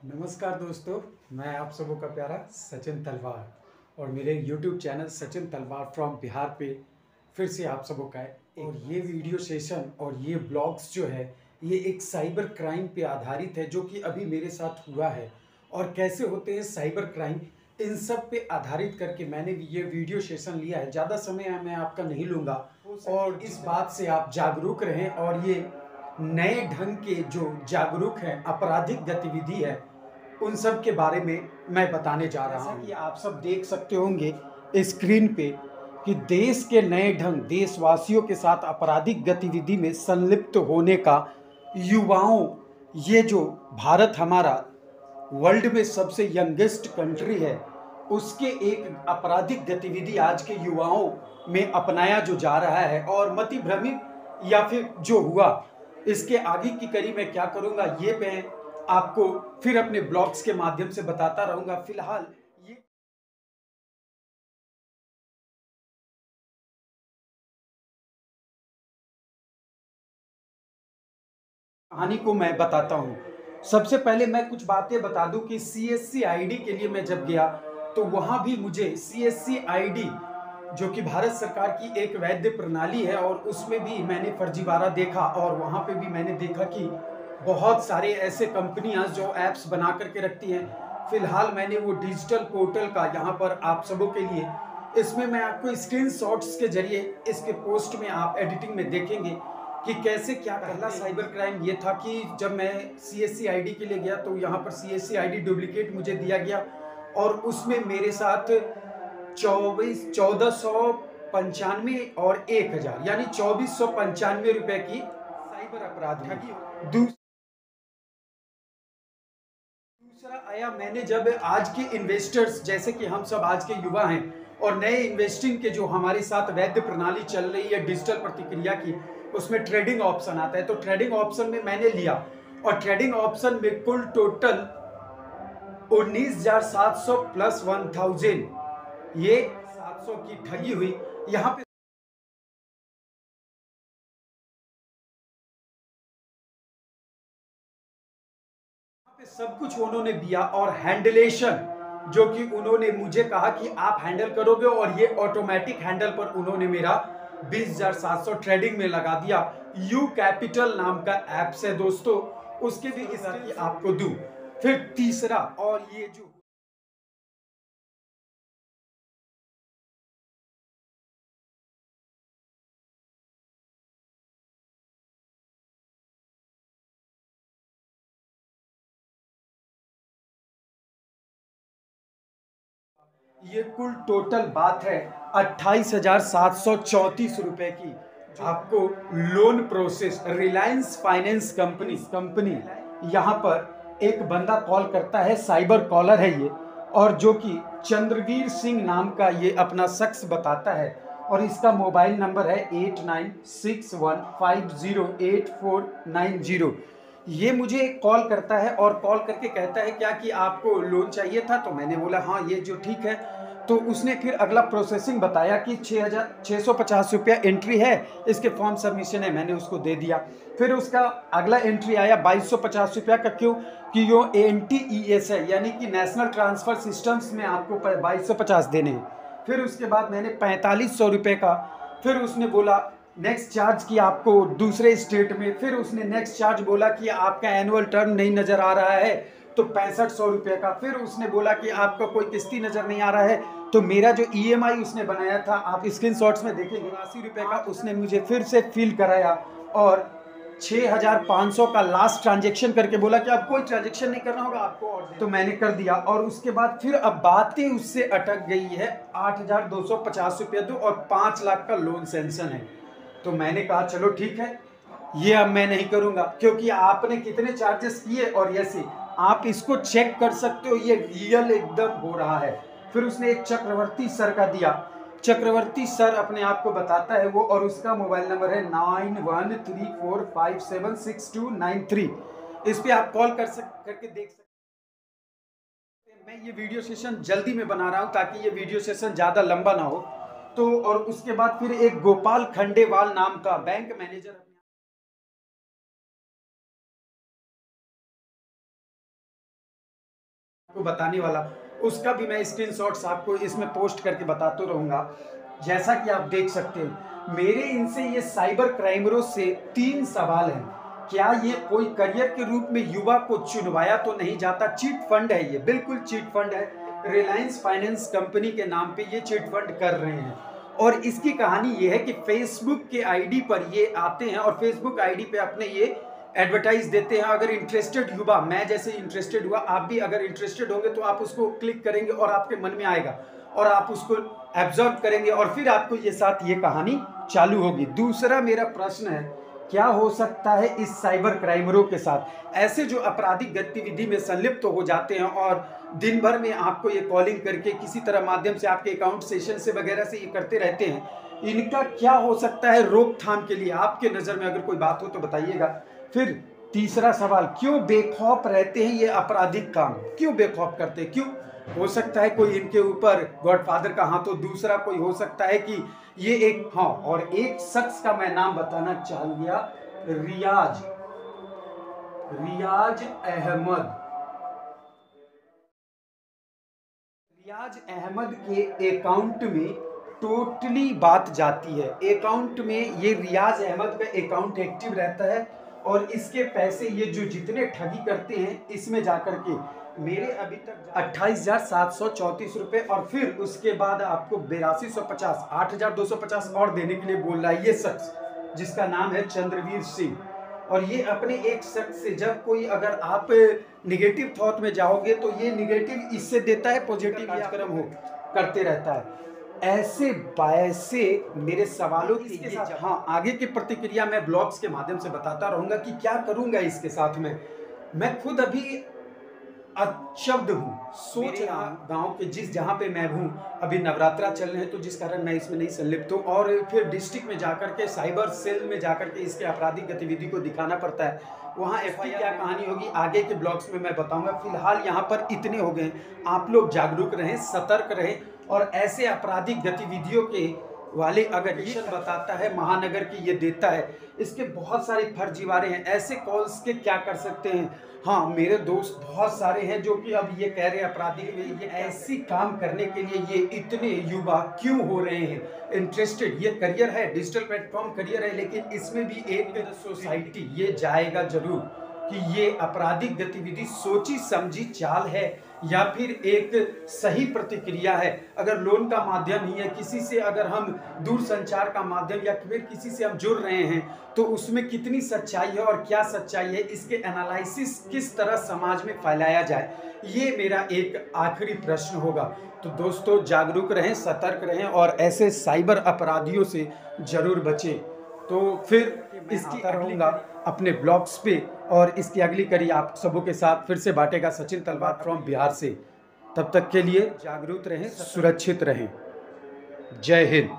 नमस्कार दोस्तों, मैं आप सबों का प्यारा सचिन तलवार और मेरे YouTube चैनल सचिन तलवार फ्रॉम बिहार पे फिर से आप सबों का है। और ये वीडियो सेशन और ये ब्लॉग्स जो है ये एक साइबर क्राइम पे आधारित है जो कि अभी मेरे साथ हुआ है और कैसे होते हैं साइबर क्राइम, इन सब पे आधारित करके मैंने ये वीडियो सेशन लिया है। ज़्यादा समय मैं आपका नहीं लूँगा और इस बात से आप जागरूक रहें और ये नए ढंग के जो जागरूक हैं आपराधिक गतिविधि है उन सब के बारे में मैं बताने जा रहा हूँ। कि आप सब देख सकते होंगे स्क्रीन पे कि देश के नए ढंग देशवासियों के साथ आपराधिक गतिविधि में संलिप्त होने का युवाओं, ये जो भारत हमारा वर्ल्ड में सबसे यंगेस्ट कंट्री है उसके एक आपराधिक गतिविधि आज के युवाओं में अपनाया जो जा रहा है और मति भ्रमित या फिर जो हुआ इसके आगे की कड़ी मैं क्या करूंगा ये मैं आपको फिर अपने ब्लॉग्स के माध्यम से बताता रहूंगा। फिलहाल ये कहानी को मैं बताता हूँ। सबसे पहले मैं कुछ बातें बता दूं कि सीएससी आईडी के लिए मैं जब गया तो वहां भी मुझे सीएससी आईडी जो कि भारत सरकार की एक वैध प्रणाली है और उसमें भी मैंने फर्जीवाड़ा देखा और वहां पे भी मैंने देखा कि बहुत सारे ऐसे कंपनियां जो एप्स बना करके रखती हैं। फिलहाल मैंने वो डिजिटल पोर्टल का यहाँ पर आप सबों के लिए इसमें मैं आपको स्क्रीनशॉट्स के जरिए इसके पोस्ट में आप एडिटिंग में देखेंगे कि कैसे क्या पहला साइबर क्राइम ये था कि जब मैं सीएससी आईडी के लिए गया तो यहाँ पर सीएससी आईडी डुप्लीकेट मुझे दिया गया और उसमें मेरे साथ 1495 और 1000 यानी 2495 रुपए की साइबर अपराध हुई। दूसरा आया मैंने जब आज के इन्वेस्टर्स जैसे कि हम सब आज के युवा हैं और नए इन्वेस्टिंग के जो हमारे साथ वैध प्रणाली चल रही है डिजिटल प्रतिक्रिया की, उसमें ट्रेडिंग ऑप्शन आता है तो ट्रेडिंग ऑप्शन में मैंने लिया और ट्रेडिंग ऑप्शन में कुल टोटल 19,700 प्लस 1000 ये 700 की ठगी हुई। यहाँ पे सब कुछ उन्होंने दिया और हैंडलेशन जो कि उन्होंने मुझे कहा कि आप हैंडल करोगे और ये ऑटोमेटिक हैंडल पर उन्होंने मेरा 20,700 ट्रेडिंग में लगा दिया। यू कैपिटल नाम का ऐप से दोस्तों, उसके भी इसकी आपको दूं। फिर तीसरा और ये जो ये कुल टोटल बात है 28,734 रुपए की। आपको loan process Reliance finance company यहाँ पर एक बंदा कॉल करता है, साइबर कॉलर है ये, और जो कि चंद्रवीर सिंह नाम का ये अपना शख्स बताता है और इसका मोबाइल नंबर है 8961508490। ये मुझे कॉल करता है और कॉल करके कहता है क्या कि आपको लोन चाहिए था, तो मैंने बोला हाँ ये जो ठीक है। तो उसने फिर अगला प्रोसेसिंग बताया कि 6,650 रुपया एंट्री है, इसके फॉर्म सबमिशन है, मैंने उसको दे दिया। फिर उसका अगला एंट्री आया 2,250 रुपया का, क्यों कि यो NTES है यानी कि नेशनल ट्रांसफर सिस्टम्स में आपको 2,250 देने हैं। फिर उसके बाद मैंने 4,500 रुपये का, फिर उसने बोला नेक्स्ट चार्ज की आपको दूसरे स्टेट में, फिर उसने नेक्स्ट चार्ज बोला कि आपका एनुअल टर्म नहीं नज़र आ रहा है तो 6500 रुपये का, फिर उसने बोला कि आपका कोई किस्ती नज़र नहीं आ रहा है तो मेरा जो EMI उसने बनाया था आप स्क्रीनशॉट्स में देखेंगे 80 रुपये का, उसने मुझे फिर से फिल कराया और 6,500 का लास्ट ट्रांजेक्शन करके बोला कि अब कोई ट्रांजेक्शन नहीं करना होगा आपको, और तो मैंने कर दिया। और उसके बाद फिर अब बातें उससे अटक गई है, 8,250 रुपये दो और 5 लाख का लोन सेंक्शन है। तो मैंने कहा चलो ठीक है, ये अब मैं नहीं करूंगा क्योंकि आपने कितने चार्जेस किए और ऐसे आप इसको चेक कर सकते हो, ये रियल एकदम हो रहा है। फिर उसने एक चक्रवर्ती सर का दिया, चक्रवर्ती सर अपने आप को बताता है वो, और उसका मोबाइल नंबर है 9134576293। इस पे आप कॉल करके देख सकते हैं। मैं ये वीडियो सेशन जल्दी में बना रहा हूँ ताकि ये वीडियो सेशन ज़्यादा लंबा ना हो। तो और उसके बाद फिर एक गोपाल खंडेवाल नाम का बैंक मैनेजर को बताने वाला, उसका भी मैं स्क्रीनशॉट्स आपको इसमें पोस्ट करके बताता रहूँगा। जैसा कि आप देख सकते हैं, मेरे इनसे ये साइबर क्राइमरों से 3 सवाल हैं। क्या ये कोई करियर के रूप में युवा को चुनवाया तो नहीं जाता? चीट फंड है ये, बिल्कुल चीट फंड है। रिलायंस फाइनेंस कंपनी के नाम पे ये चीट फंड कर रहे हैं। और इसकी कहानी ये है कि फेसबुक के आईडी पर ये आते हैं और फेसबुक आईडी पे अपने ये एडवर्टाइज देते हैं। अगर इंटरेस्टेड युवा, मैं जैसे इंटरेस्टेड हुआ, आप भी अगर इंटरेस्टेड होंगे तो आप उसको क्लिक करेंगे और आपके मन में आएगा और आप उसको एब्जॉर्ब करेंगे और फिर आपको ये साथ ये कहानी चालू होगी। दूसरा मेरा प्रश्न है, क्या हो सकता है इस साइबर क्राइमरों के साथ? ऐसे जो आपराधिक गतिविधि में संलिप्त तो हो जाते हैं और दिन भर में आपको ये कॉलिंग करके किसी तरह माध्यम से आपके अकाउंट सेशन से वगैरह से ये करते रहते हैं, इनका क्या हो सकता है रोकथाम के लिए? आपके नज़र में अगर कोई बात हो तो बताइएगा। फिर तीसरा सवाल, क्यों बेखौफ रहते हैं ये आपराधिक काम? क्यों बेखौफ करते हैं? क्यों? हो सकता है कोई इनके ऊपर गॉडफादर का हाथ हो, दूसरा कोई हो सकता है कि ये एक, हाँ, और एक शख्स का मैं नाम बताना चाह गया, रियाज अहमद। रियाज अहमद के अकाउंट में टोटली बात जाती है। अकाउंट में ये रियाज अहमद का अकाउंट एक्टिव रहता है और इसके पैसे ये जो जितने ठगी करते हैं इसमें जाकर के मेरे अभी तक 28,734 रुपये और फिर उसके बाद आपको 8250, 8,250 और देने के लिए बोल रहा है ये शख्स, जिसका नाम है चंद्रवीर सिंह। और ये अपने एक शख्स से, जब कोई अगर आप निगेटिव थॉट में जाओगे तो ये निगेटिव इससे देता है, पॉजिटिव कार्यक्रम हो करते रहता है। ऐसे वैसे मेरे सवालों के साथ, हाँ, आगे की प्रतिक्रिया मैं ब्लॉग्स के माध्यम से बताता रहूँगा कि क्या करूँगा इसके साथ में। मैं खुद अभी अशब्द हूँ, सोच रहा गांव के जहाँ पे मैं हूँ, अभी नवरात्रा चल रहे हैं तो जिस कारण मैं इसमें नहीं संलिप्त हूँ और फिर डिस्ट्रिक्ट में जाकर के साइबर सेल में जाकर के इसके आपराधिक गतिविधि को दिखाना पड़ता है। वहाँ एफटी क्या कहानी होगी आगे के ब्लॉग्स में मैं बताऊंगा। फिलहाल यहाँ पर इतने हो गए, आप लोग जागरूक रहें, सतर्क रहें और ऐसे आपराधिक गतिविधियों के वाले अगर ये बताता है महानगर की ये देता है, इसके बहुत सारे फर्जीवाड़े हैं। ऐसे कॉल्स के क्या कर सकते हैं? हाँ, मेरे दोस्त बहुत सारे हैं जो कि अब ये कह रहे हैं आपराधिक में ये ऐसी काम करने के लिए ये इतने युवा क्यों हो रहे हैं इंटरेस्टेड। ये करियर है, डिजिटल प्लेटफॉर्म करियर है, लेकिन इसमें भी एक सोसाइटी ये जाएगा जरूर कि ये आपराधिक गतिविधि सोची समझी चाल है या फिर एक सही प्रतिक्रिया है। अगर लोन का माध्यम ही है, किसी से अगर हम दूर संचार का माध्यम या फिर किसी से हम जुड़ रहे हैं तो उसमें कितनी सच्चाई है और क्या सच्चाई है, इसके एनालिसिस किस तरह समाज में फैलाया जाए, ये मेरा एक आखिरी प्रश्न होगा। तो दोस्तों जागरूक रहें, सतर्क रहें और ऐसे साइबर अपराधियों से जरूर बचें। तो फिर इसकी रहूँगा अपने ब्लॉग्स पे और इसकी अगली कड़ी आप सबों के साथ फिर से बांटेगा सचिन तलवार फ्रॉम बिहार से। तब तक के लिए जागरूक रहें, सुरक्षित रहें। जय हिंद।